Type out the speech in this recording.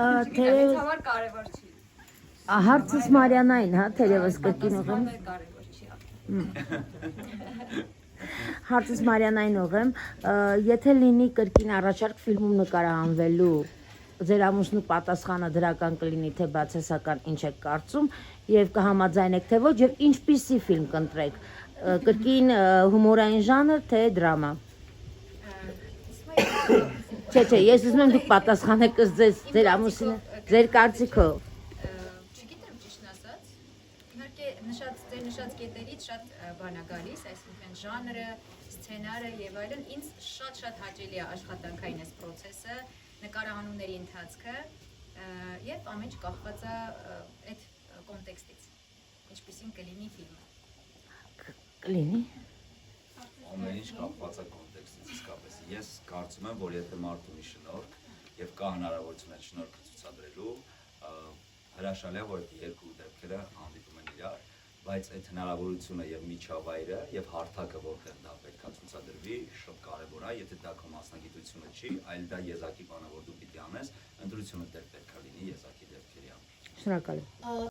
Համար կարևոր չի։ Հարցս Մարիանային, հա, թերևս կրկին ուղեմ։ Կարևոր չի։ Հարցս Մարիանային ուղեմ, եթե լինի կրկին առաջարկ ֆիլմում նկարահանվելու, ձեր ամուսնու պատասխանը դրական կլինի, թե բացասական, ինչ եք կարծում, եւ կհամաձայնեք, թե ոչ, եւ ինչպիսի ֆիլմ կընտրեք, կրկին հումորային ժանր, թե դրամա։ Չէ, ես ուզում եմ դուք պատասխանեք ձեր ամուսինը, ձեր կարծիքով։ Չգիտեմ ճիշտն ասած, իհարկե ձեր նշած կետերից շատ բան է գալիս, այսինքն ժանրը, սցենարը եւ այլն, ինձ շատ հաճելի է աշխատանքային այս process-ը, նկարահանումների ընթացքը եւ ամեն ինչ կախված է այդ կոնտեքստից, ինչպիսին կլինի ֆիլմը։ Կլինի։ Ամեն ինչ կապված է կոնտեքստից իսկապես։ Ես կարծում եմ, որ եթե մարդու մի շնորհք եւ կա հնարավորություն այդ շնորհքը ցուցադրելու, հրաշալի է, որ այդ երկու դեպքերը հանդիպում են իրար, բայց այդ հնարավորությունը եւ միջավայրը եւ հարթակը, որտեղ դա պետք է ցուցադրվի, շատ կարեւոր է, եթե դա քո մասնագիտությունը չի, այլ դա եզակի բան է, որ դու պիտի անես, ընտրությունը պետք է լինի եզակի դեպքերի համար։ Շնորհակալ եմ։